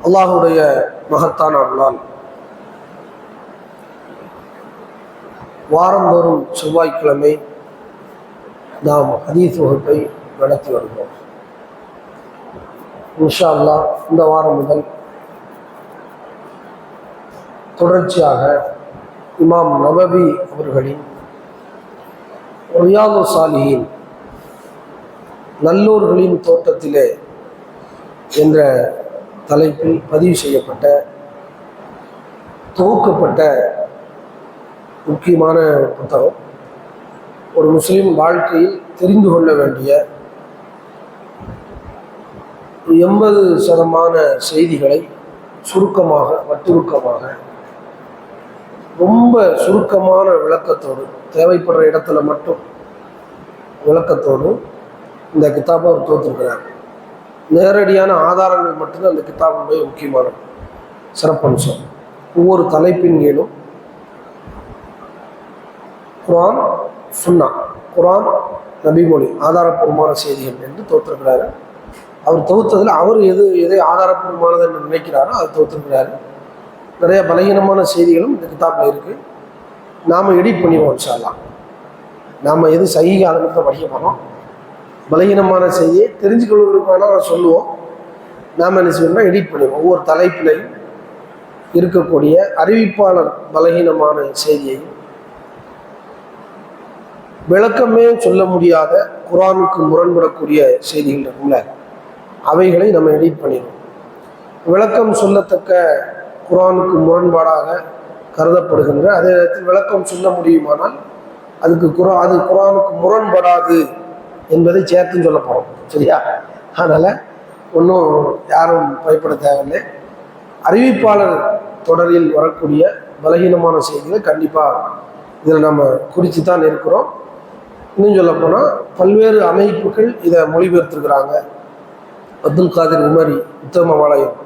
அல்லாஹுடைய மகத்தான அருளால் வாரந்தோறும் செவ்வாய்க்கிழமை நாம் ஹதீஸ் வகுப்பை நடத்தி வருகிறோம். இன்ஷா அல்லாஹ் இந்த வாரம் முதல் தொடர்ச்சியாக இமாம் நவவி அவர்களின் ரியாது சாலிஹீன் நல்லோர்களின் தோட்டத்திலே என்ற தலைப்பில் பதிவு செய்யப்பட்ட தொகுக்கப்பட்ட முக்கியமான புத்தகம். ஒரு முஸ்லிம் வாழ்க்கையில் தெரிந்து கொள்ள வேண்டிய 80% செய்திகளை சுருக்கமாக வட்டுருக்கமாக ரொம்ப சுருக்கமான விளக்கத்தோடு, தேவைப்படுற இடத்துல மட்டும் விளக்கத்தோடு இந்த கிதாபை அவர் தோற்றுக்கிறார். நேரடியான ஆதாரங்கள் மட்டும்தான் அந்த கிதாபுடைய முக்கியமான சிறப்பம்சம். ஒவ்வொரு தலைப்பின் கீழும் குர்ஆன், சுன்னா, குர்ஆன், நபிமொழி, ஆதாரப்பூர்வமான செய்திகள் என்று தோற்றுக்கிறாரு. அவர் தொகுத்ததில் அவர் எதை ஆதாரப்பூர்வமானது என்று நினைக்கிறாரோ அதை தோற்றுக்கிறாரு. நிறைய பலகீனமான செய்திகளும் இந்த கிதாபில் இருக்குது. நாம் எடிட் பண்ணிடுவோம் இன்ஷா அல்லாஹ். நாம் எது சஹீஹ் அதை மட்டும் படிக்க போகிறோம். பலகீனமான செய்தியை தெரிஞ்சுக்கொள்வதற்கு வேணால் சொல்லுவோம். நாம் என்ன செய்யணும்னா எடிட் பண்ணிடுவோம். ஒவ்வொரு தலைப்பிலையும் இருக்கக்கூடிய அறிவிப்பாளர் பலகீனமான செய்தியையும் விளக்கமே சொல்ல முடியாத குர்ஆனுக்கு முரண்படக்கூடிய செய்திகள் இருக்கும்ல, அவைகளை நம்ம எடிட் பண்ணிடுவோம். விளக்கம் சொல்லத்தக்க குர்ஆனுக்கு முரண்பாடாக கருதப்படுகின்ற அதே நேரத்தில் விளக்கம் சொல்ல முடியுமானால் அது குர்ஆனுக்கு முரண்படாது என்பதை சேர்த்துன்னு சொல்ல போகிறோம். சரியா? அதனால் ஒன்றும் யாரும் பயப்பட தேவையில்லை. அறிவிப்பாளர் தொடரில் வரக்கூடிய பலகீனமான செய்திகளை கண்டிப்பாக இதில் நம்ம குறித்து தான் இருக்கிறோம். இன்னும் சொல்ல போனால் பல்வேறு அமைப்புகள் இதை மொழிபெயர்த்துருக்கிறாங்க. அப்துல் காதிர் உமரி உத்தமவாலயம்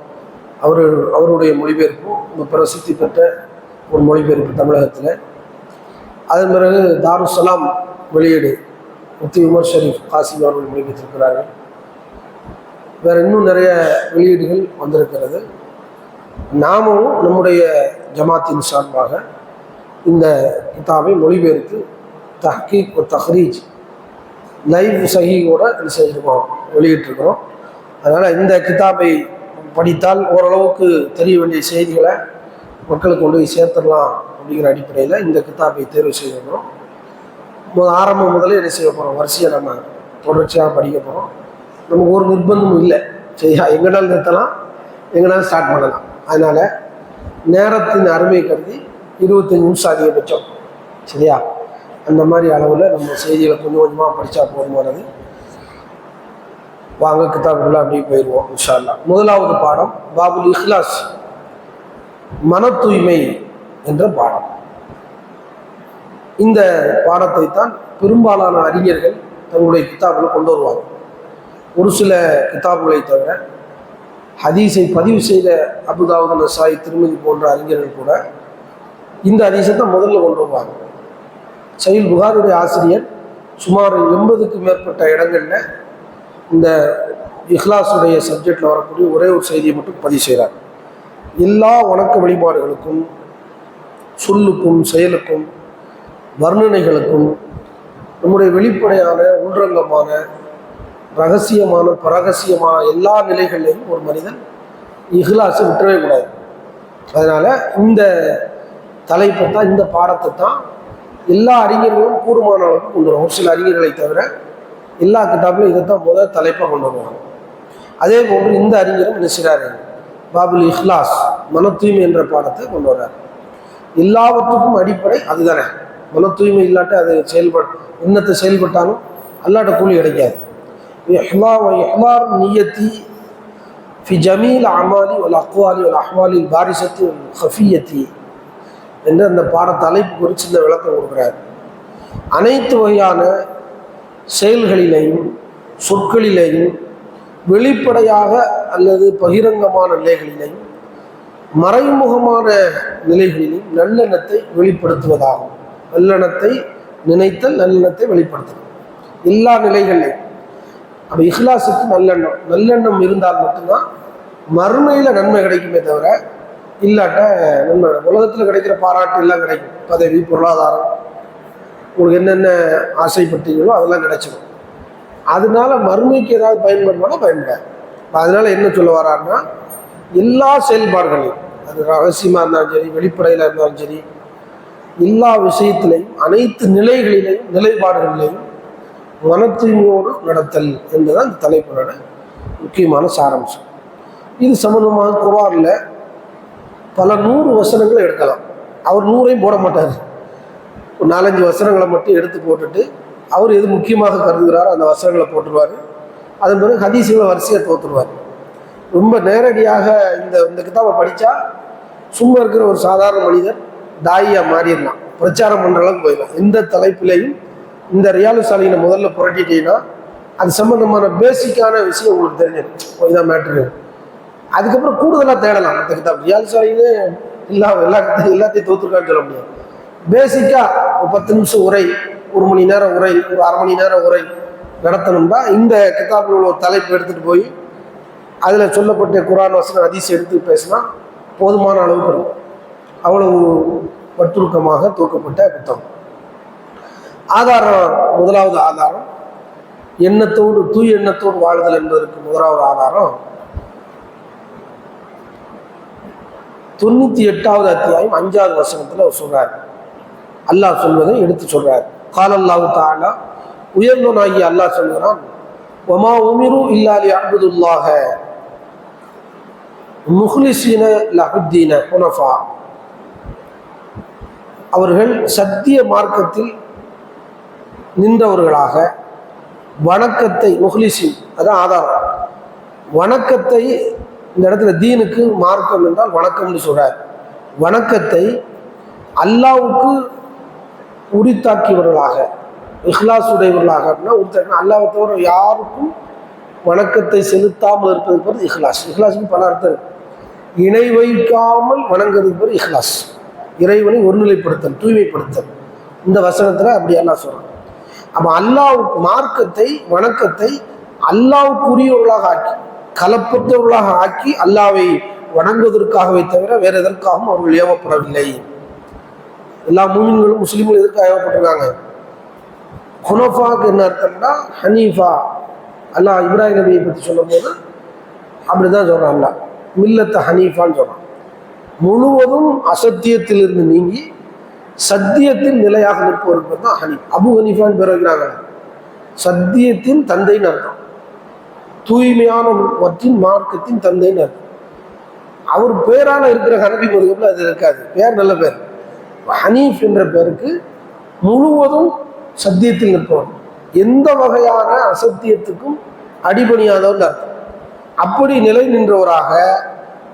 அவருடைய மொழிபெயர்ப்பும் ரொம்ப பிரசித்தி பெற்ற ஒரு மொழிபெயர்ப்பு தமிழகத்தில். அதன் பிறகு தாருசலாம் வெளியீடு முஃப்தி உமர் ஷரீஃப் காசிம் அவர்கள் மொழிபெயர்த்திருக்கிறார்கள். வேறு இன்னும் நிறைய வெளியீடுகள் வந்திருக்கிறது. நாமும் நம்முடைய ஜமாத்தின் சார்பாக இந்த கிதாபை மொழிபெயர்த்து தஹ்கீக் தஹ்ரீஜ் லைவ் சஹீஹோட இது செஞ்சுருக்கோம், வெளியிட்டிருக்கிறோம். அதனால் இந்த கிதாபை படித்தால் ஓரளவுக்கு தெரிய வேண்டிய செய்திகளை மக்களுக்கு கொண்டு போய் சேர்த்துடலாம் அப்படிங்கிற அடிப்படையில் இந்த கிதாபை தேர்வு செய்திருக்கிறோம். ஆரம்பம் முதலே என்ன செய்ய போகிறோம், வரிசையாக நம்ம தொடர்ச்சியாக படிக்க போகிறோம். நமக்கு ஒரு நிர்பந்தமும் இல்லை. சரியா? எங்கேனாலும் நிறுத்தலாம், எங்கேனாலும் ஸ்டார்ட் பண்ணலாம். அதனால் நேரத்தின் அருமை கருதி 25 நிமிஷம் அதிகபட்சம். சரியா? அந்த மாதிரி அளவில் நம்ம செய்திகளை கொஞ்சம் கொஞ்சமாக படித்தா போதுமானது. வாங்க கிதாபுக்குள்ள அப்படியே போயிடுவோம் இன்ஷா அல்லாஹ். முதலாவது பாடம் பாபுல் இஹ்லாஸ், மன தூய்மை என்ற பாடம். இந்த பாடத்தை தான் பெரும்பாலான அறிஞர்கள் தங்களுடைய கிதாபில் கொண்டு வருவாங்க. ஒரு சில கிதாபுகளை தவிர ஹதீஸை பதிவு செய்த அபுதாவுத், நசாயி, திருமதி போன்ற அறிஞர்கள் கூட இந்த ஹதீஸை தான் முதல்ல கொண்டு வருவாங்க. சஹீஹ் புகாரியுடைய ஆசிரியர் சுமார் 80க்கும் மேற்பட்ட இடங்களில் இந்த இஹ்லாஸுடைய சப்ஜெக்டில் வரக்கூடிய ஒரே ஒரு செய்தியை மட்டும் பதிவு செய்கிறார். எல்லா வணக்க வழிபாடுகளுக்கும், சொல்லுக்கும், செயலுக்கும், வர்ணனைகளுக்கும், நம்முடைய வெளிப்படையான, உள்ரங்கமான, ரகசியமான, பரகசியமான எல்லா நிலைகளையும் ஒரு மனிதன் இஹ்லாஸை விட்டுறவே கூடாது. அதனால் இந்த தலைப்பை தான், இந்த பாடத்தை தான் எல்லா அறிஞர்களும் கூடுமான அளவுக்கு கொண்டு வருவாங்க. ஒரு சில அறிஞர்களை தவிர எல்லா கிதாபிலும் இதைத்தான் முதல் தலைப்பாக கொண்டு வருவாங்க. அதே போன்று இந்த அறிஞரும் என்ன செய்கிறாரு, பாபுல் இஹ்லாஸ், மன தூய்மை என்ற பாடத்தை கொண்டு வர்றார். எல்லாவற்றுக்கும் அடிப்படை அதுதானே. மன தூய்மை இல்லாட்டி அது என்னத்தை செயல்பட்டாலும் அல்லாட்ட கூலி கிடைக்காது. இஹ்லார் நியத்தி ஃபி ஜமீல் அமாலி வல் அக்வாலி வல் அஹ்வாலி பாரிசத்தி வல் ஹஃபியத்தி என்று அந்த பாட தலைப்பு குறித்து இந்த விளக்கம் கொடுக்குறார். அனைத்து வகையான செயல்களிலேயும் சொற்களிலேயும் வெளிப்படையாக அல்லது பகிரங்கமான நிலைகளிலேயும் மறைமுகமான நிலைகளிலும் நல்லெண்ணத்தை வெளிப்படுத்துவதாகும். நல்லெண்ணத்தை நினைத்தல், நல்லெண்ணத்தை வெளிப்படுத்தல் எல்லா நிலைகள்லையும். அப்போ இஹ்லாஸுக்கு நல்லெண்ணம் இருந்தால் மட்டும்தான் மறுமையில் நன்மை கிடைக்குமே தவிர இல்லாட்ட நன்மை உலகத்தில் கிடைக்கிற பாராட்டு எல்லாம் கிடைக்கும். பதவி, பொருளாதாரம், உங்களுக்கு என்னென்ன ஆசைப்பட்டீங்களோ அதெல்லாம் கிடைச்சிடும். அதனால மறுமைக்கு ஏதாவது பயன்படுமானா பயன்படாது. அதனால என்ன சொல்ல வர்றாருன்னா, எல்லா செயல்பாடுகளையும், அது ரகசியமாக இருந்தாலும் சரி, வெளிப்படையில் இருந்தாலும் சரி, எல்லா விஷயத்திலையும், அனைத்து நிலைகளிலையும், நிலைப்பாடுகளிலையும் மன தூய்மையோடு நடத்தல் என்பதுதான் இந்த தலைப்பினோட முக்கியமான சாராம்சம். இது சம்பந்தமாக குர்ஆனில் பல 100 வசனங்களை எடுக்கலாம். அவர் 100ஐயும் போட மாட்டார். ஒரு 4-5 வசனங்களை மட்டும் எடுத்து போட்டுட்டு அவர் எது முக்கியமாக கருதுகிறாரோ அந்த வசனங்களை போட்டுருவார். அதன் பிறகு ஹதீஸுகளை வரிசையாக தோற்றுருவார். ரொம்ப நேரடியாக இந்த கிதாபை படித்தா சும்மா இருக்கிற ஒரு சாதாரண மனிதர் தாயியாக மாறிடலாம், பிரச்சாரம் பண்ணுற அளவுக்கு போயிடலாம். எந்த தலைப்பிலையும் இந்த ரியாலு சாலினை முதல்ல புரட்டிட்டீங்கன்னா அது சம்பந்தமான பேசிக்கான விஷயம் உங்களுக்கு தெரிஞ்சிடும். இதான் மேட்ரு. அதுக்கப்புறம் கூடுதலாக தேடலாம். அந்த கிதாப் ரியாலு சாலின்னு எல்லாத்தையும் தோற்றுருக்கான்னு சொல்ல முடியாது. பேசிக்காக ஒரு 10 நிமிஷம் உரை, 1 மணி நேரம் உரை, ஒரு 1/2 மணி நேரம் உரை நடத்தணும்னா இந்த கிதாபில் உள்ள ஒரு தலைப்பு எடுத்துகிட்டு போய் அதில் சொல்லப்பட்ட குர்ஆன் வசனம் ஹதீஸ் எடுத்து பேசினா போதுமான அளவுக்கு இருக்கும். அவ்வளவு வற்புறுக்கமாக தூக்கப்பட்ட புத்தகம். ஆதாரம், முதலாவது ஆதாரம் எண்ணத்தோடு, தூய் எண்ணத்தோடு வாழுதல் என்பதற்கு முதலாவது ஆதாரம் 98வது அத்தியாயம் 5வது வசனத்தில் அவர் சொல்றார். அல்லாஹ் சொல்வதை எடுத்து சொல்றார். கால அல்லாஹு தஆலா, உயர்ந்தோனாகிய அல்லாஹ் சொல்கிறான், வமா உமிரு இல்லா லியஅ்புதுல்லாஹ முஹ்லிஸீன லஹுத்தீன ஹுனஃபா. அவர்கள் சத்திய மார்க்கத்தில் நின்றவர்களாக வணக்கத்தை, முஹ்லிஸீன் அதான் ஆதாரம், வணக்கத்தை இந்த இடத்துல தீனுக்கு மார்க்கம் என்றால் வணக்கம்னு சொல்றார். வணக்கத்தை அல்லாஹ்வுக்கு உரித்தாக்கியவர்களாக, இஹ்லாஸ் உடையவர்களாக, அப்படின்னா அல்லாஹ்வை தவிர யாருக்கும் வணக்கத்தை செலுத்தாமல் இருப்பது பேர் இஹ்லாஸ். இஹ்லாஸுக்கு பல அர்த்தம் இருக்கு. இணை வைக்காமல் வணங்குறது பேர் இஹ்லாஸ். இறைவனை ஒருநிலைப்படுத்தல், தூய்மைப்படுத்தல். இந்த வசனத்தில் அப்படி அல்லாஹ் சொல்றான். அப்போ அல்லாஹ்வுக்கு மார்க்கத்தை, வணக்கத்தை அல்லாஹ்வுக்கு உரியவர்களாக ஆக்கி, கலப்பற்றவர்களாக ஆக்கி அல்லாஹ்வை வணங்குவதற்காகவே தவிர வேறு எதற்காகவும் அவர்கள் ஏவப்படவில்லை. எல்லா மூமின்களும், முஸ்லீம்களும் எதற்காக ஏவப்பட்டிருக்காங்க? ஹுனஃபாவுக்கு என்ன அர்த்தம்னா ஹனீஃபா. அல்லாஹ் இப்ராஹிம் நபியை பற்றி சொல்லும் போது அப்படிதான் சொல்றான். அல்லாஹ் மில்லத்த ஹனீஃபான்னு சொல்றான். முழுவதும் அசத்தியத்திலிருந்து நீங்கி சத்தியத்தில் நிலையாக நிற்பவருக்கு தான் ஹனீஃப். அபு ஹனீஃபான்னு பேர் வைக்கிறாங்க. சத்தியத்தின் தந்தைன்னு அர்த்தம், தூய்மையான மார்க்கத்தின் தந்தைன்னு அர்த்தம். அவர் பேரால இருக்கிற ஹனபி மதுகப்ல அது இருக்காது. பேர் நல்ல பேர். ஹனீஃப் என்ற பேருக்கு முழுவதும் சத்தியத்தில் நிற்பவர், எந்த வகையான அசத்தியத்துக்கும் அடிபணியாதவர் அர்த்தம். அப்படி நிலை நின்றவராக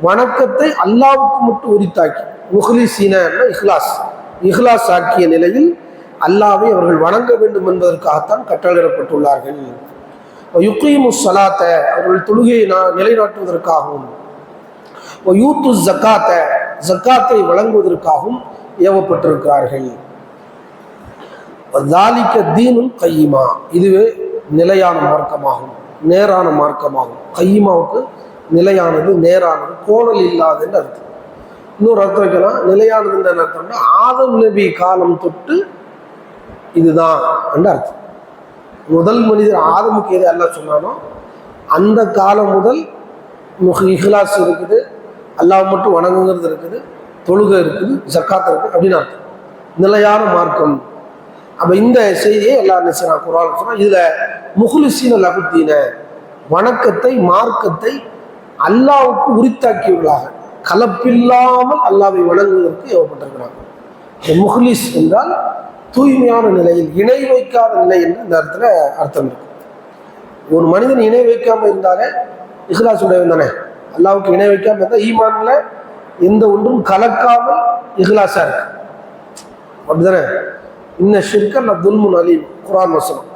வணக்கத்தை அல்லாஹ்வுக்கு மட்டும் உரித்தாக்கி, முஹ்லிஸீன இஹ்லாஸ், இஹ்லாஸ் ஆக்கிய நிலையில் அல்லாஹ்வை அவர்கள் வணங்க வேண்டும் என்பதற்காகத்தான் கட்டளையிடப்பட்டுள்ளார்கள். யுகீமுஸ் ஸலாத்த, அவர்கள் தொழுகையை நிலைநாட்டுவதற்காகவும், யூத்து ஸகாத்த, ஸகாத்தை வழங்குவதற்காகவும் ஏவப்பட்டிருக்கிறார்கள். ذَلِكَ دِينٌ قَيِّمٌ, இதுவே நிலையான மார்க்கமாகும், நேரான மார்க்கமாகும். கையிமாவுக்கு நிலையானது, நேரானது, கோணல் இல்லாதுன்னு அர்த்தம். இன்னொரு அர்த்தம் வைக்கலாம். நிலையானதுன்ற அர்த்தம்னா ஆதம் நபி காலம் தொட்டு இதுதான் என்று அர்த்தம். முதல் மனிதர் ஆதமுக்கு எது அல்லாஹ் சொன்னானோ அந்த காலம் முதல் இஹ்லாஸ் இருக்குது, அல்லாஹ் மட்டும் வணங்குங்கிறது இருக்குது, தொழுகை இருக்குது, ஜக்காத் இருக்குது அப்படின்னு அர்த்தம். நிலையான மார்க்கம். அப்போ இந்த செய்தியை எல்லாம் நினைச்சான் குர்ஆன் சொன்னால், இதில் முஹ்லிஸீன லஹுத்தீன, வணக்கத்தை, மார்க்கத்தை அல்லாஹ்வுக்கு உரித்தாக்கியவர்களாக, கலப்பில்லாமல் அல்லாஹ்வை வணங்குவதற்கு ஏவப்பட்டிருக்கிறாங்க. முஹ்லிஸ் என்றால் தூய்மையான நிலையில், இணை வைக்காத நிலை என்று இந்த இடத்துல அர்த்தம் இருக்கு. ஒரு மனிதன் இணை வைக்காமல் இருந்தாலே இஹ்லாஸ் உடையவன் தானே. அல்லாஹ்வுக்கு இணை வைக்காமல் இருந்தால் ஈமான்ல எந்த ஒன்றும் கலக்காமல் இஹ்லாஸா இருக்கு, அப்படிதானே. இன்ன ஷிர்க லதுல்முன் அலீம், குர்ஆன் வசனம்.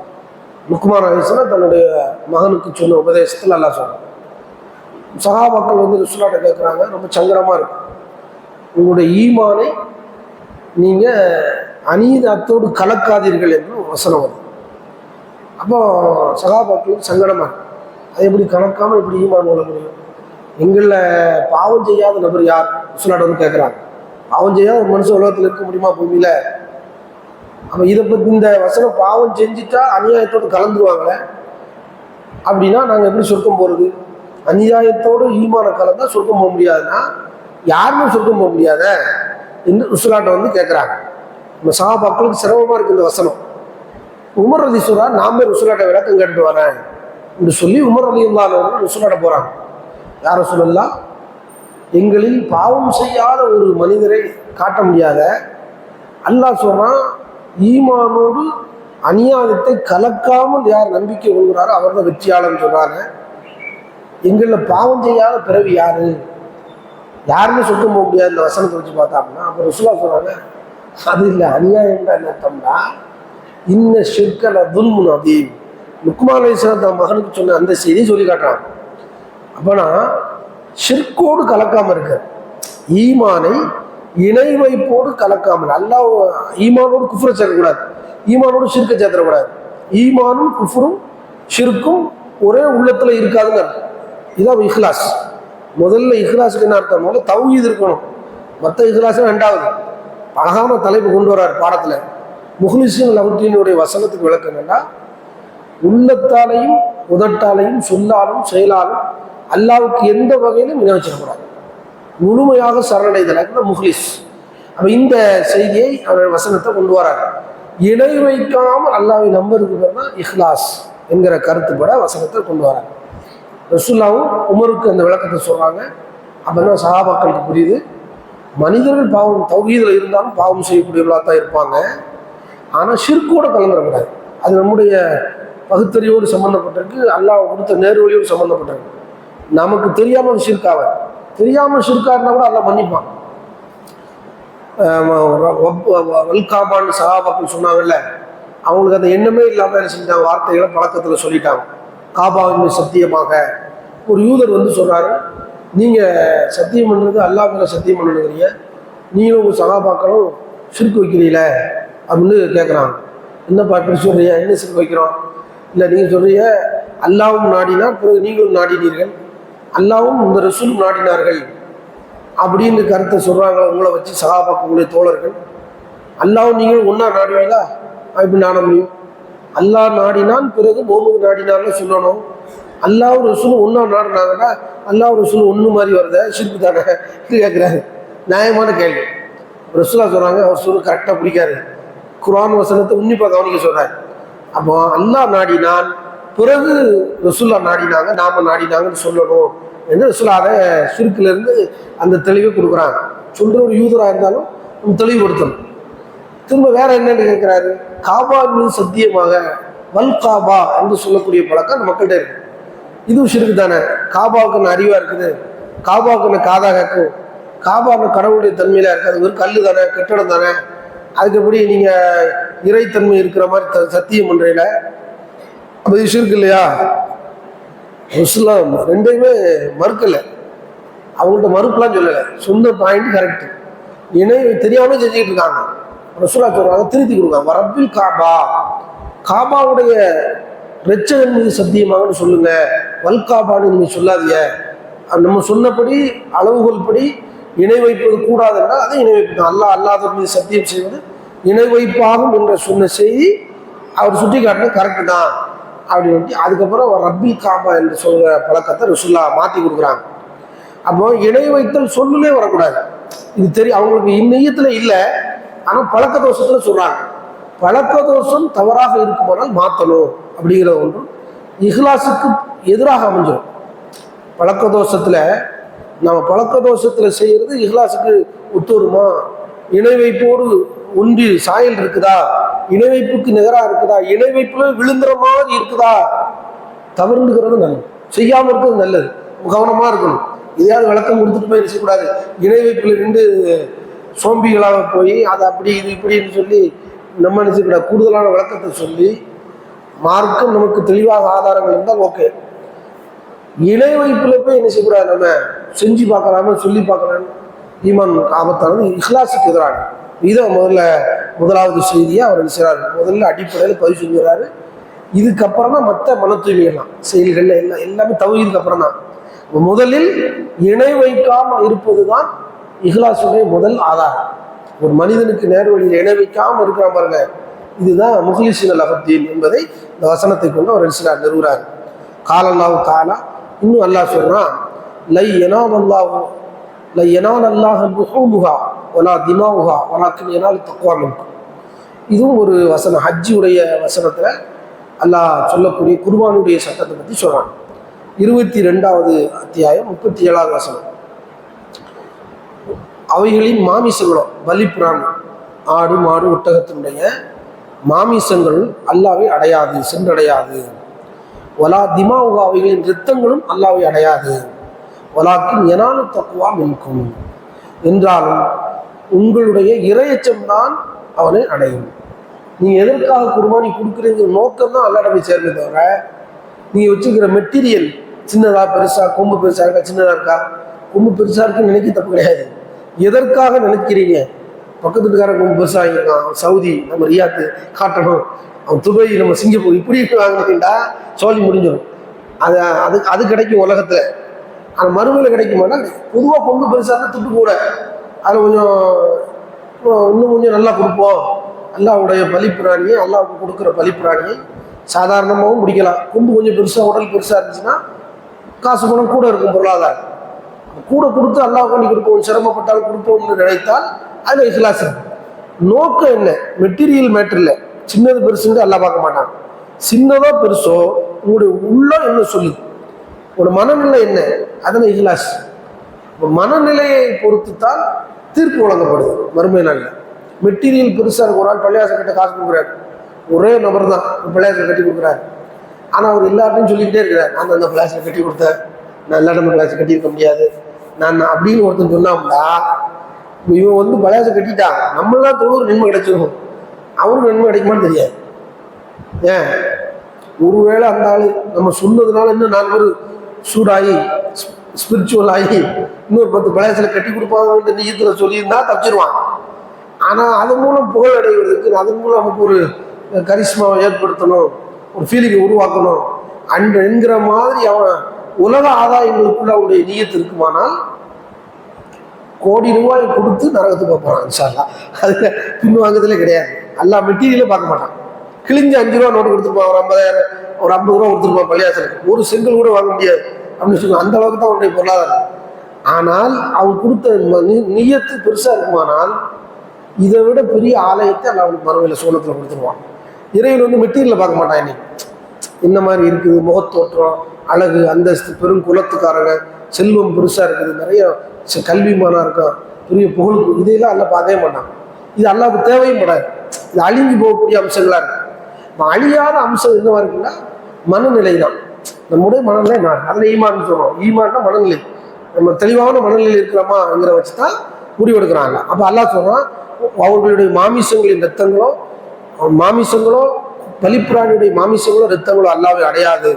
லுக்மான் அலைஹிஸ்ஸலாம் தன்னுடைய மகனுக்கு சொன்ன உபதேசத்தில் அல்லாஹ் சொல்றான். சஹாபாக்கள் ரசூலுல்லாஹ்ட்ட கேட்குறாங்க, ரொம்ப சங்கடமாக இருக்கு, உங்களுடைய ஈமானை நீங்கள் அநீதத்தோடு கலக்காதீர்கள் என்று வசனம் வருது. அப்போ சஹாபாக்களுக்கு சங்கடமாக இருக்கு, அது எப்படி கலக்காமல் எப்படி ஈமான் கொள்ள முடியும்? எங்களில் பாவம் செய்யாத நபர் யார் ரசூலுல்லாஹ் வந்து கேட்குறாங்க. பாவம் செய்யாத ஒரு மனுஷன் உலகத்தில் இருக்க முடியுமா பூமியில்? அப்போ இதை பற்றி இந்த வசனம் பாவம் செஞ்சுட்டா அநியாயத்தோடு கலந்துருவாங்களே, அப்படின்னா நாங்கள் எப்படி சொர்க்கம் போகிறது? அநியாயத்தோடு ஈமான கலந்தால் சொர்க்கம் போக முடியாதுன்னா யாருமே சொர்க்கம் போக முடியாத என்று ரசூலுல்லாஹ் வந்து கேட்குறாங்க. நம்ம சஹாபாக்களுக்கு சிரமமாக இருக்குது இந்த வசனம். உமர் ரலியல்லாஹு அன்ஹு நாமே ரசூலுல்லாஹ் விளக்கம் கேட்டு வரேன் என்று சொல்லி உமர் ரலியல்லாஹு அன்ஹு ரசூலுல்லாஹ் போகிறாங்க. யார் ரசூலுல்லாஹ், எங்களில் பாவம் செய்யாத ஒரு மனிதரை காட்ட முடியாத, அல்லாஹ் சொல்றான் ஈமானோடு அநியாயத்தை கலக்காமல் யார் நம்பிக்கை கொள்கிறாரோ அவர் தான் வெற்றியாளர்னு சொல்றாங்க. எங்களில் பாவம் செய்யாத பிறவி யாரு? யாருமே சொல்ல போக முடியாது இந்த வசனத்தை வச்சு பார்த்தோம்னா. அப்போ ரசூலுல்லாஹ் சொல்றாங்க, அது இல்லை, அநியாயம்னா என்ன அர்த்தம்னா இன்ன ஷிர்கல துல்முன் அதீம். லுக்மான் அலைஹிஸ்ஸலாம் தன் மகனுக்கு சொன்ன அந்த செய்தியை சொல்லி காட்டுறாங்க. அப்போனா ஷிர்கோடு கலக்காமல் இருக்க, ஈமானை இணை வைப்போடு கலக்காமல், அல்லாஹ் ஈமானோடு குஃப்ரை சேர்க்கக்கூடாது, ஈமானோடு ஷிர்கை சேர்த்துடக்கூடாது. ஈமானும் குஃப்ரும் ஷிர்க்கும் ஒரே உள்ளத்தில் இருக்காதுன்னு அர்த்தம். இதான் இஹ்லாஸ். முதல்ல இஹ்லாஸுக்கு என்ன அர்த்தம்? முதல்ல தௌஹீத் இருக்கணும், மற்ற இஹ்லாஸ் ரெண்டாவது. அழகான தலைப்பு கொண்டு வர்றார் பாடத்தில். முஹ்லிஸீன் லஹுத்தீனுடைய வசனத்துக்கு விளக்கம் என்னன்னா, உள்ளத்தாலையும் உதட்டாலையும் சொல்லாலும் செயலாலும் அல்லாவுக்கு எந்த வகையிலும் இணை வச்சிடக்கூடாது, முழுமையாக சரணடைதல், அதுதான் முஹ்லிஸ். அப்போ இந்த செய்தியை அவர் வசனத்தை கொண்டு வரார். இணை வைக்காமல் அல்லாவை நம்பருக்கு பேர் தான் இஹ்லாஸ் என்கிற கருத்துப்பட வசனத்தை கொண்டு வரார். ரசூலுல்லாஹ்வும் உமருக்கு அந்த விளக்கத்தை சொல்கிறாங்க. அப்போ தான் சஹாபாக்களுக்கு புரியுது, மனிதர்கள் பாவம் தௌஹீதில் இருந்தாலும் பாவம் செய்யக்கூடியவர்களாக தான் இருப்பாங்க, ஆனால் ஷிர்கோடு கலந்துடக்கூடாது. அது நம்முடைய பகுத்தறிவோடு சம்மந்தப்பட்டிருக்கு, அல்லாஹ் கொடுத்த நேர்வழியோடு சம்மந்தப்பட்டிருக்கு. நமக்கு தெரியாமல் ஷிர்காவை, தெரியாமல் ஷிர்கா இருந்தால் கூட அல்லாஹ் மன்னிப்பான். வல்காபான்னு சஹாபாக்கள் சொன்னாங்கல்ல, அவங்களுக்கு அந்த எண்ணமே இல்லாமல் என்ன செஞ்சாங்க, வார்த்தைகளை பழக்கத்தில் சொல்லிட்டாங்க. காபாவின் சத்தியமாக ஒரு யூதர் வந்து சொல்கிறாரு, நீங்கள் சத்தியம் பண்ணுறது அல்லாஹ் மேலே சத்தியம் பண்ணுறீங்க, நீங்களும் உங்கள் சகாபாக்களும் சிறுக்கு வைக்கிறீங்களே அப்படின்னு கேட்குறாங்க. என்னப்பா இப்படி சொல்கிறீங்க, என்ன சிறுக்கு வைக்கிறோம்? இல்லை, நீங்கள் சொல்கிறீங்க அல்லாவும் நாடினார், பிறகு நீங்களும் நாடினீர்கள், அல்லாவும் இந்த ரசூலும் நாடினார்கள் அப்படின்னு கருத்தை சொல்கிறாங்க. உங்களை வச்சு சகாபாக்கள் உங்களுடைய தோழர்கள், அல்லாவும் நீங்களும் ஒன்றா நாடுவீங்களா? எப்படி நாட முடியும்? அல்லாஹ் நாடினான் பிறகு முகமது நாடினார்னு சொல்லணும். அல்லாஹ் ரசூலும் ஒன்றா நாடினாங்கன்னா அல்லாஹ் ரசூல் ஒன்று மாதிரி வருத சிரிப்பு தானே கேட்குறாரு. நியாயமான கேள்வி. ரசூலுல்லாஹ் சொல்கிறாங்க, அவர் சொல்லு கரெக்டாக பிடிக்காது, குர்ஆன் வசனத்தை உன்னிப்பாக கவனிக்க சொல்கிறார். அப்போ அல்லாஹ் நாடினான் பிறகு ரசூலுல்லாஹ் நாடினாங்க, நாம நாடினாங்கன்னு சொல்லணும் என்று ரசூலுல்லாஹ் அதை சிறுக்கிலேருந்து அந்த தெளிவை கொடுக்குறாங்க. சொல்கிற ஒரு யூதராக இருந்தாலும் நம்ம தெளிவுபடுத்தணும். திரும்ப வேற என்னன்னு கேட்குறாரு, காபா மீது சத்தியமாக வல் காபா என்று சொல்லக்கூடிய பழக்கம் அந்த மக்கள்கிட்ட இருக்கு. இதுவும் ஷிர்க் தானே. காபாவுக்கு அறிவா இருக்குது, காபாவுக்கு காதா கேட்கும், காபா கடவுளுடைய தன்மையில இருக்காது, ஒரு கல் தானே, கட்டடம் தானே, அதுக்கு எப்படி நீங்க இறைத்தன்மை இருக்கிற மாதிரி சத்தியம் பண்றீங்கள? அப்ப இது ஷிர்க் இல்லையா? முஸ்லாம் ரெண்டையுமே மறுக்கல, அவங்கள்ட்ட மறுப்புலாம் சொல்லலை, சொந்த பாயிண்ட் கரெக்ட். இணை தெரியாம செஞ்சுக்கிட்டு இருக்காங்க. ரசூலுல்லாஹ் சொல்றாங்க, திருத்தி கொடுங்க, ரப்பில் காபா, காபாவுடைய ரெச்சகன் மீது சத்தியமாகனு சொல்லுங்க, வல் காபான்னு நீங்க சொல்லாதீங்க. நம்ம சொன்னபடி அளவுகோல் படி இணை வைப்பது கூடாதுன்னா அதை இணை வைப்பு தான். அல்லாஹ் அல்லாத மீது சத்தியம் செய்வது இணை வைப்பாகும் என்ற சொன்ன செய்தி அவர் சுட்டி காட்டினது கரெக்டு தான் அப்படின்னு. அதுக்கப்புறம் ரப்பில் காபா என்று சொல்கிற பழக்கத்தை ரசூலுல்லாஹ் மாற்றி கொடுக்குறாங்க. அப்போ இணை வைத்தல் சொல்லுமே வரக்கூடாது. இது தெரியும் அவங்களுக்கு இந்நெய்யத்தில் இல்லை, ஆனால் பழக்க தோஷத்தில் சொல்கிறாங்க. பழக்க தோஷம் தவறாக இருக்குமானால் மாற்றணும் அப்படிங்கிற ஒன்று இஹ்லாஸுக்கு எதிராக அமைஞ்சிடும். பழக்க தோஷத்தில் நம்ம பழக்க தோஷத்தில் செய்கிறது இஹ்லாஸுக்கு ஒத்து வருமா? இணை வைப்போடு ஒன்றி சாயல் இருக்குதா, இணை வைப்புக்கு நிகராக இருக்குதா, இணை வைப்புல விழுந்துற மாதிரி இருக்குதா, தவறுங்கிறது நல்லது, செய்யாமல் இருக்கிறது நல்லது, கவனமாக இருக்கணும். இதையாவது விளக்கம் கொடுத்துட்டு போய் செய்யக்கூடாது. இணை வைப்பில் இருந்து சோம்பிகளாக போய் அதை அப்படி இது இப்படின்னு சொல்லி நம்ம நினைச்சுக்கூடாது. கூடுதலான விளக்கத்தை சொல்லி மார்க்கம் நமக்கு தெளிவாக ஆதாரங்கள் இருந்தால் ஓகே. இணை வைப்பில் போய் என்ன செய்யக்கூடாது, நம்ம செஞ்சு பார்க்கலாம சொல்லி பார்க்கலான்னு ஈமான் ஆபத்தானது, இஹ்லாஸுக்கு எதிரான. இதை முதலாவது செய்தியை அவர் என்ன செய்கிறாரு, முதல்ல அடிப்படையில் பதிவு செஞ்சுறாரு. இதுக்கப்புறம் தான் மற்ற மன தூய்மைகள்லாம் செயல்கள் எல்லாமே தௌஹீதுக்கு அப்புறம் தான். முதலில் இணை வைக்காமல் இருப்பது தான் இஹ்லாஸுடைய முதல் ஆதாரம். ஒரு மனிதனுக்கு நேர்வழியில் இணை வைக்காமல் இருக்கிற பாருங்க, இதுதான் முஹ்லிஸீன லஹுத்தீன் என்பதை இந்த வசனத்தை கொண்டு அவர் சிலர் நிறுவுறார். காலல்லாஹு தஆலா இன்னும் அல்லாஹ் சொல்றான், லை யனால் அல்லாஹ் லுஹூமுஹா வலா திமாவுஹா வலாக்கின் யனால் தக்வா மின்கும். இதுவும் ஒரு வசனம், ஹஜ்ஜுடைய வசனத்துல அல்லாஹ் சொல்லக்கூடிய குர்பானுடைய சட்டத்தை பற்றி சொல்றான். 22வது அத்தியாயம் 37வது வசனம். அவைகளின் மாமிசங்களும் பலிப்புறான், ஆடு மாடு ஒட்டகத்தினுடைய மாமிசங்கள் அல்லாவை அடையாது, சென்றடையாது. வலா திமாவுகா, அவைகளின் இரத்தங்களும் அல்லாவை அடையாது. வலாக்கின் எனாலு தக்குவா மின்கும், என்றாலும் உங்களுடைய இறையச்சம்தான் அவனை அடையும். நீங்க எதற்காக குர்பானி கொடுக்குறீங்கிற நோக்கம் தான் அல்லாஹ் போய் சேர்ந்தே தவிர, நீங்க வச்சுக்கிற மெட்டீரியல் சின்னதா பெருசா, கொம்பு பெருசா இருக்கா சின்னதா இருக்கா, கொம்பு பெருசா இருக்குன்னு நினைக்க தப்பு கிடையாது. எதற்காக நினைக்கிறீங்க? பக்கத்து வீட்டுக்காரன் கொம்பு பெருசா வாங்கியிருக்கான், சவுதி நம்ம ரியாத்து காட்டணும், அவன் துபை நம்ம சிங்கப்பூர் இப்படி வாங்கினீங்கடா சோழி முடிஞ்சிடும். அது கிடைக்கும் உலகத்துல. ஆனால் மறுமையில் கிடைக்க மாட்டாங்க. பொதுவாக கொம்பு பெருசாக இருந்தால் துட்டு கூட அதில் கொஞ்சம் இன்னும் கொஞ்சம் நல்லா கொடுப்போம். அல்லாவுடைய பலிப்பிராணியை, அல்லாவுக்கு கொடுக்குற பலிப்பிராணியை சாதாரணமாகவும் பிடிக்கலாம். கொம்பு கொஞ்சம் பெருசாக, உடல் பெருசாக இருந்துச்சுன்னா காசு பணம் கூட இருக்கும், பொருளாதாரம் கூட கொடுத்து அல்லாஹ் நீ கொடுப்போம், சிரமப்பட்டாலும் கொடுப்போம்னு நினைத்தால் அதில் இஹ்லாஸ் இருக்கு. நோக்கம் என்ன? மெட்டீரியல் மேட்டர் இல்லை. சின்னது பெருசுன்னு அல்லாஹ் பார்க்க மாட்டான். சின்னதோ பெருசோ உங்களுடைய உள்ள என்ன சொல்லுது, ஒரு மனநிலை என்ன, அதனை இஹ்லாஸ். ஒரு மனநிலையை பொறுத்து தான் தீர்ப்பு வழங்கப்படுது மறுமை நாளில். மெட்டீரியல் பெருசாக இருக்கும். ஒரு ஆள் பள்ளியாசை கட்ட காசு கொடுக்குறாரு, ஒரே நபர் தான் பள்ளியாசை கட்டி கொடுக்குறாரு. ஆனால் அவர் எல்லாத்தையும் சொல்லிக்கிட்டே இருக்கிறார், நான் அந்த பள்ளியாசை கட்டி கொடுத்தேன், நான் எல்லா நம்ம பள்ளியாசை கட்டியிருக்க முடியாது நான் அப்படின்னு ஒருத்தன் சொன்னாம்டா, இவன் பள்ளியாசை கட்டிட்டான், நம்மளாம் தொழுஒரு நன்மை கிடைச்சிருக்கும், அவருக்கு நன்மை கிடைக்குமான்னு தெரியாது. ஏன்? ஒருவேளை அந்த ஆள் நம்ம சொன்னதுனால இன்னும் 4 பேர் சூடாகி ஸ்பிரிச்சுவல் ஆகி இன்னொரு 10 பள்ளியாசில் கட்டி கொடுப்பாங்க நீயத்தில் சொல்லியிருந்தா தப்பிச்சிருவான். ஆனால் அதன் மூலம் புகழ் அடைவதற்கு, அதன் மூலம் நமக்கு ஒரு கரிஷ்மாவை ஏற்படுத்தணும், ஒரு ஃபீலிங்கை உருவாக்கணும் என்கிற மாதிரி அவன் உலக ஆதாயங்களுக்குள்ள அவனுடைய நீயத்து இருக்குமானால் கோடி ரூபாய் கொடுத்து நரகத்துக்கு போகிறான் இன்ஷா அல்லாஹ். அதுல பின்வாங்கத்திலே கிடையாது. எல்லாம் மெட்டீரியலை பார்க்க மாட்டான். கிழிஞ்சு 5 ரூபா நோட்டு கொடுத்துருப்பான், ஒரு 50,000 ஒரு 50 ரூபா கொடுத்துருப்பான் பள்ளியாசலுக்கு, ஒரு செங்கல் கூட வாங்க முடியாது அப்படின்னு சொல்லுவாங்க. அந்த அளவுக்கு தான் அவனுடைய பொருளாதாரம். ஆனால் அவன் கொடுத்த நியத்து பெருசா இருக்குமானால் இதை விட பெரிய ஆலயத்தை அல்ல அவனுக்கு மறுமையில் சோளத்தில் கொடுத்துருவான். இறைவன் மெட்டீரியலை பார்க்க மாட்டான். இன்னைக்கு இந்த மாதிரி இருக்குது, முகத்தோற்றம், அழகு, அந்தஸ்து, பெரும் குலத்துக்காரங்க, செல்வம் பெருசா இருக்குது, நிறைய கல்விமானா இருக்கான், பெரிய புகழுக்கு, இதையெல்லாம் அல்ல பார்க்கவே மாட்டான். இது அல்லாவுக்கு தேவையும் படாது. இது அழிஞ்சு போகக்கூடிய அம்சங்களா இருக்கு. அழியாத அம்சம் என்னவா இருக்குன்னா மனநிலை தான். நம்முடைய மனநிலை நான் அதில் ஈமான்னு சொல்றோம். ஈமான்னா மனநிலை. நம்ம தெளிவான மனநிலையில் இருக்கிறோமாங்கிற வச்சுதான் முடிவெடுக்கிறாங்க. அப்ப அல்லாஹ் சொல்றான், அவர்களுடைய மாமிசங்களின் மாமிசங்களோ பலிப்பிராணியுடைய மாமிசங்களோ ரத்தங்களோ அல்லாவை அடையாது.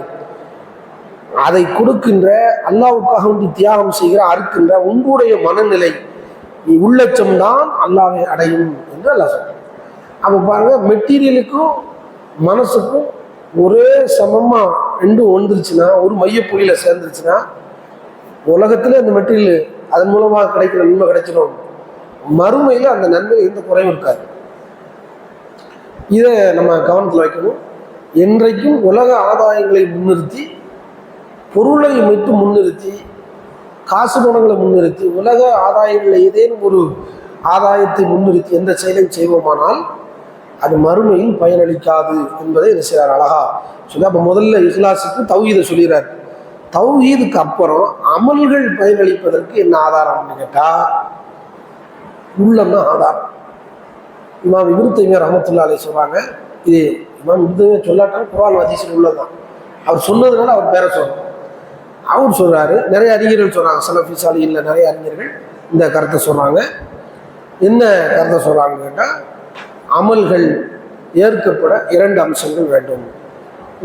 அதை கொடுக்கின்ற, அல்லாவுக்காக வந்து தியாகம் செய்கிற, அறுக்கின்ற உங்களுடைய மனநிலை உள்ளட்சம் தான் அல்லாவை அடையும் என்று அல்லாஹ் சொல்றான். அப்ப பாருங்க, மெட்டீரியலுக்கும் மனசுக்கும் ஒரே சமமா ரெண்டும் ஒன்றுச்சுன்னா, ஒரு மையப்புள்ளியில சேர்ந்துருச்சுன்னா உலகத்துல அந்த மெட்டீரியல் அதன் மூலமாக கிடைக்கிற நன்மை கிடைச்சிடும். மறுமையில அந்த நன்மை எந்த குறையும் இருக்காது. இதை நம்ம கவனத்தில் வைக்கணும். என்றைக்கும் உலக ஆதாயங்களை முன்னிறுத்தி, பொருளை மட்டும் முன்னிறுத்தி, காசு பணங்களை முன்னிறுத்தி, உலக ஆதாயங்களை ஏதேனும் ஒரு ஆதாயத்தை முன்னிறுத்தி எந்த செயலையும் செய்வோமானால் அது மறுமையில் பயனளிக்காது என்பதை என்ன செய்றார் அழகா சொல்லி. அப்போ முதல்ல இஹ்லாஸுக்கு தௌஹீதை சொல்லிடுறார். தௌஹீதுக்கு அப்புறம் அமல்கள் பயனளிப்பதற்கு என்ன ஆதாரம் அப்படின்னு கேட்டால் உள்ளம் தான் ஆதாரம். இமாம் இப்னு தைமிய்யா ரஹ்மத்துல்லாஹி அலைஹி சொல்றாங்க, இது இமாம் இப்னு தைமிய்யா சொல்லாட்டாலும் குர்ஆன் ஹதீஸில் உள்ளதுதான். அவர் சொன்னதுனால அவர் பேரை சொல்றார். அவர் சொல்றாரு, நிறைய அறிஞர்கள் சொல்றாங்க, சலஃபி சாலிஹீன்ல நிறைய அறிஞர்கள் இந்த கருத்தை சொல்றாங்க. என்ன கருத்தை சொல்றாங்கன்னு கேட்டால், அமல்கள் ஏற்கப்பட 2 அம்சங்கள் வேண்டும்.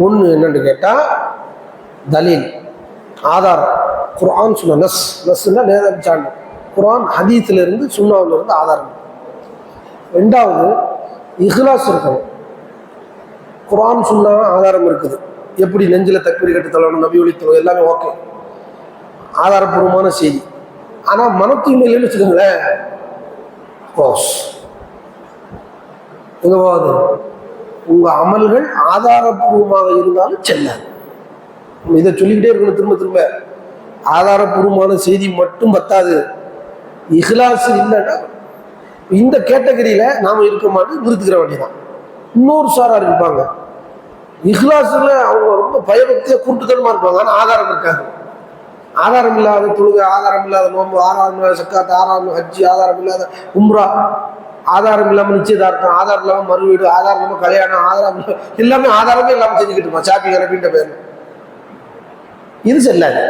ஒன்று என்னன்னு கேட்டால் தலீல், ஆதாரம். குர்ஆன் சுன்னா, நஸ்னா நேரம் சான்று, குர்ஆன் ஹதீஸிலிருந்து சுன்னாவிலிருந்து ஆதாரம். 2வது இஹ்லாஸ் இருக்கணும். குர்ஆன் சுன்னா ஆதாரம் இருக்குது, எப்படி நெஞ்சில் தக்பீர் கட்டி தொழணும், நபி ஒளி தொழுகை எல்லாமே ஓகே. ஆதாரப்பூர்வமான செய்தி. ஆனால் மன தூய்மையில்னு வச்சுக்கோங்களேன், கோஸ் எங்க போகாது. உங்கள் அமல்கள் ஆதாரப்பூர்வமாக இருந்தாலும் செல்லாது. இதை சொல்லிக்கிட்டே இருக்கணும் திரும்ப திரும்ப. ஆதாரப்பூர்வமான செய்தி மட்டும் பத்தாது, இஹ்லாஸ் இல்லைன்னா இந்த கேட்டகரியில நாம இருக்க மாட்டோம், நிறுத்துக்கிற வேண்டியதான். இன்னொரு சாரார் இருப்பாங்க, இஹ்லாஸ்ல அவங்க ரொம்ப பயபக்தியா கூட்டுத்தனமா இருப்பாங்க, ஆனால் ஆதாரம் இருக்காது. ஆதாரம் இல்லாத தொழுகை, ஆதாரம் இல்லாத நோம்பு, ஆதாரம் இல்லாத சக்காத்து, ஆதாரம் ஹஜ்ஜி, ஆதாரம் இல்லாத உம்ரா, ஆதாரம் இல்லாமல் நிச்சயதார்த்தம், ஆதாரம் இல்லாமல் மறுவீடு, ஆதாரம் இல்லாமல் கல்யாணம், ஆதாரம் எல்லாமே ஆதாரமே இல்லாமல் செஞ்சுக்கிட்டுமா ஷாப்பிங் அப்படின்ற பேர். இது செல்லாது.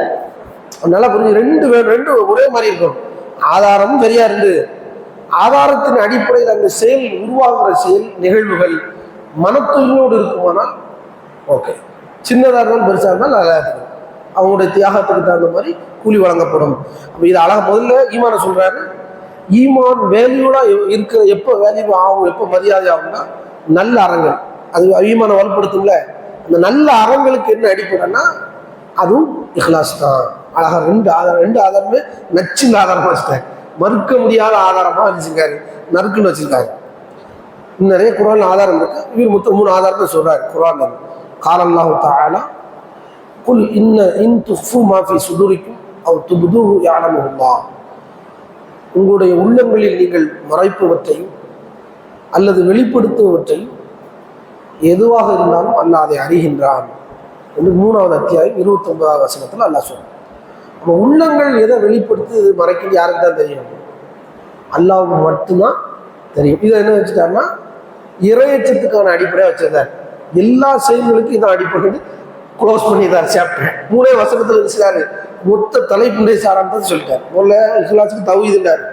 நல்லா புரிஞ்சு, ரெண்டு ஒரே மாதிரி இருக்கும். ஆதாரமும் சரியா இருந்து ஆதாரத்தின் அடிப்படையில் அந்த செயல் உருவாகிற செயல் நிகழ்வுகள் மன தூய்மையோடு இருக்குமானால் ஓகே. சின்னதாக இருந்தாலும் பெருசாக இருந்தாலும் நல்லா இருக்கும். அவங்களுடைய தியாகத்துக்கு தகுந்த மாதிரி கூலி வழங்கப்படும். அப்போ இது அழகாக முதல்ல ஈமான சொல்றாரு. ஈமான் வேல்யூடா இருக்கிற எப்போ வேல்யூ ஆகும், எப்போ மரியாதை ஆகும்னா நல்ல அறங்கள். அது ஈமானை வலுப்படுத்தும்ல. அந்த நல்ல அறங்களுக்கு என்ன அடிப்படைன்னா அதுவும் இஹ்லாஸ் தான். அழகா ரெண்டு ஆதாரமே நச்சுன்னு ஆதாரமா வச்சுட்டாங்க, மறுக்க முடியாத ஆதாரமா வச்சிருக்காரு, நறுக்குன்னு வச்சிருக்காரு. நிறைய குர்ஆன்ல ஆதாரம் இருக்கு. இவர் மொத்தம் 3 ஆதாரத்தை சொல்றாரு குர்ஆன்ல. கால அல்லாஹு தஆலா குல் இன் துஃபு மா ஃபீ சுதூரிக்கும் அவ் துப்துஹு யஅலமுஹு அல்லாஹ். உங்களுடைய உள்ளங்களில் நீங்கள் மறைப்பவற்றையும் அல்லது வெளிப்படுத்துவற்றையும் எதுவாக இருந்தாலும் அல்லாஹ் அதை அறிகின்றான் என்று 3வது அத்தியாயம் 29வது வசனத்தில் அல்லாஹ் சொல்றான். நம்ம உள்ளங்கள் எதை வெளிப்படுத்தி மறைக்கிறது யாருக்கு தான் தெரியும்? அல்லாஹ்வுக்கு மட்டும்தான் தெரியும். இதை என்ன வச்சுட்டாருன்னா இறையச்சத்துக்கான அடிப்படையாக வச்சிருந்தார். எல்லா செயல்களுக்கும் இதான் அடிப்படை க்ளோஸ் பண்ணிட்டார் சாப்டர். 3 வசனத்தில் இருந்துச்சாரு மொத்த தலைப்புண்டை சாரான்னு சொல்லிட்டார். முதல்ல இஹ்லாஸுக்கு தௌஹீதுன்றார்,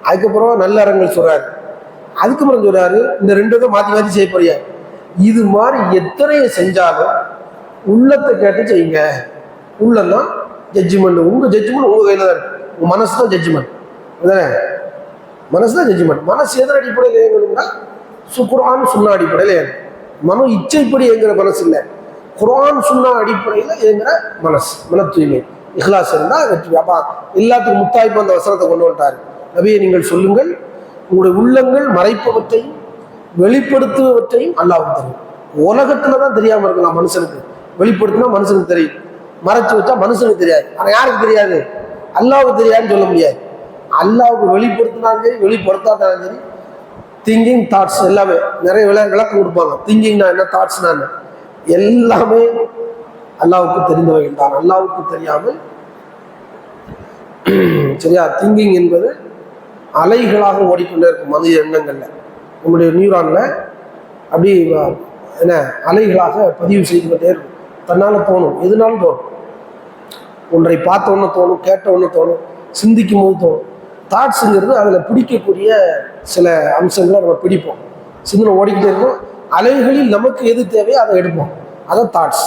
அதுக்கப்புறம் நல்ல அறங்கள் சொல்றாரு, அதுக்கப்புறம் சொல்றாரு இந்த 2 மாற்றி மாற்றி செய்ய போறியா. இது மாதிரி எத்தனையை செஞ்சாலும் உள்ளத்தை கேட்டு செய்யுங்க. உள்ளன்னா ஜட்ஜ்மெண்ட், உங்கள் ஜட்ஜ்மெண்ட் உங்கள் கையில் தான் இருக்கு. உங்கள் மனசு தான் ஜட்ஜ்மெண்ட். அதானே, மனசு தான் ஜட்ஜ்மெண்ட். மனசு எதன் அடிப்படையில் இயங்கணும்னா குர்ஆன் சுன்னா அடிப்படையில் இயங்கும். மனோ இச்சைப்படி இயங்குற மனசு இல்லை, குர்ஆன் சுன்னா அடிப்படையில் இயங்குற மனசு, மன தூய்மை இஹ்லாஸ் இருந்தால் வெற்றி. அப்பா எல்லாத்துக்கும் முத்தாய்ப்பு அந்த வசனத்தை கொண்டு வந்துட்டாரு. நபியை நீங்கள் சொல்லுங்கள், உங்களுடைய உள்ளங்கள் மறைப்பவற்றையும் வெளிப்படுத்துவற்றையும் அல்லாஹ்வுக்கு தெரியும். உலகத்துல தான் தெரியாமல் இருக்கலாம் மனுஷனுக்கு, வெளிப்படுத்தினா மனுஷனுக்கு தெரியும், மறைச்சு வச்சா மனுஷனுக்கு தெரியாது. ஆனால் யாருக்கு தெரியாது? அல்லாஹ்வுக்கு தெரியாதுன்னு சொல்ல முடியாது. அல்லாஹ்வுக்கு வெளிப்படுத்தினாலும் சரி வெளிப்படுத்தாதாலும் சரி, திங்கிங் தாட்ஸ் எல்லாமே நிறைய விளக்கம் கொடுப்பாங்க. திங்கிங்னா என்ன, தாட்ஸ்னா என்ன, எல்லாமே அல்லாஹ்வுக்கு தெரிந்தவைகள் தான். அல்லாஹ்வுக்கு தெரியாமல் சரியா. திங்கிங் என்பது அலைகளாக ஓடிக்கொண்டே இருக்கும் மனித எண்ணங்கள்ல, நம்முடைய நியூரான்ல அப்படி என்ன அலைகளாக பதிவு செய்து கொண்டே இருக்கும். தன்னால் தோணும், எதுனாலும் தோணும். ஒன்றை பார்த்த ஒன்று தோணும், கேட்ட ஒன்று தோணும், சிந்திக்கும் போது தோணும். தாட்ஸுங்கிறது அதில் பிடிக்கக்கூடிய சில அம்சங்களை நம்ம பிடிப்போம். சிந்தனை ஓடிக்கிட்டே இருக்கும். அலைகளில் நமக்கு எது தேவையோ அதை எடுப்போம், அதான் தாட்ஸ்.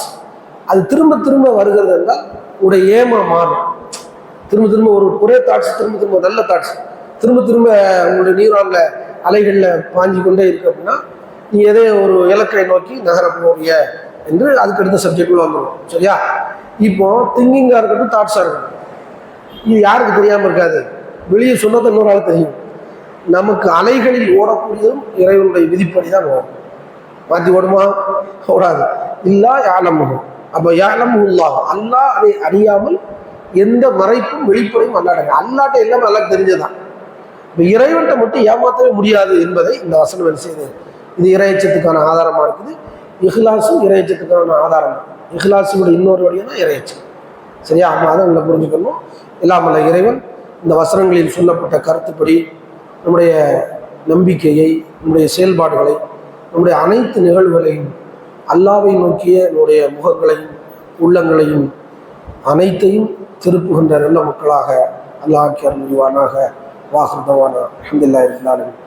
அது திரும்ப திரும்ப வருகிறது என்றால் உடைய ஏமா மாறும். திரும்ப திரும்ப ஒரே தாட்ஸ், திரும்ப திரும்ப நல்ல தாட்ஸ் திரும்ப திரும்ப உங்களுடைய நியூரானில் அலைகளில் பாஞ்சு கொண்டே இருக்கு அப்படின்னா நீ எதே ஒரு இலக்கை நோக்கி நகர போறிய என்று அதுக்கு அடுத்த சப்ஜெக்டுள்ள வந்துடும். சரியா? இப்போ திங்கிங்காக இருக்கட்டும், தாட்ஸாக இருக்கட்டும், இது யாருக்கு தெரியாமல் இருக்காது? வெளியே சொன்னதை இன்னொரு ஆள் தெரியும். நமக்கு அலைகளில் ஓடக்கூடியதும் இறைவனுடைய விதிப்படி தான் ஓடும். மாற்றி ஓடுமா? ஓடாது. இல்லா யாலமுகும். அப்போ யாலமுல்லாஹ், அல்லாஹ் அதை அறியாமல் எந்த மறைப்பும் வெளிப்படையும் அல்லாட்டாங்க. அல்லாட்ட எல்லாமே நல்லா தெரிஞ்சதான். இப்போ இறைவன்கிட்ட மட்டும் ஏமாற்றவே முடியாது என்பதை இந்த வசனம் என்ன செய்யுது? இது இறையச்சத்துக்கான ஆதாரமாக இருக்குது. இஹ்லாஸும் இறையச்சத்துக்கான ஆதாரம். இஹ்லாஸுடைய இன்னொரு வழியாக தான் இறையச்சம். சரியா? ஆமாம், அதை உங்களை புரிஞ்சுக்கணும். இல்லாமல் இறைவன் இந்த வசனங்களில் சொல்லப்பட்ட கருத்துப்படி நம்முடைய நம்பிக்கையை, நம்முடைய செயல்பாடுகளை, நம்முடைய அனைத்து நிகழ்வுகளையும், அல்லாஹ்வை நோக்கிய நம்முடைய முகங்களையும் உள்ளங்களையும் அனைத்தையும் திருப்புகின்ற நல்ல மக்களாக அல்லாஹ் அருள் புரிவானாக. வாஹிர் தவானா அல்ஹம்துலில்லாஹி ரப்பில் ஆலமீன்.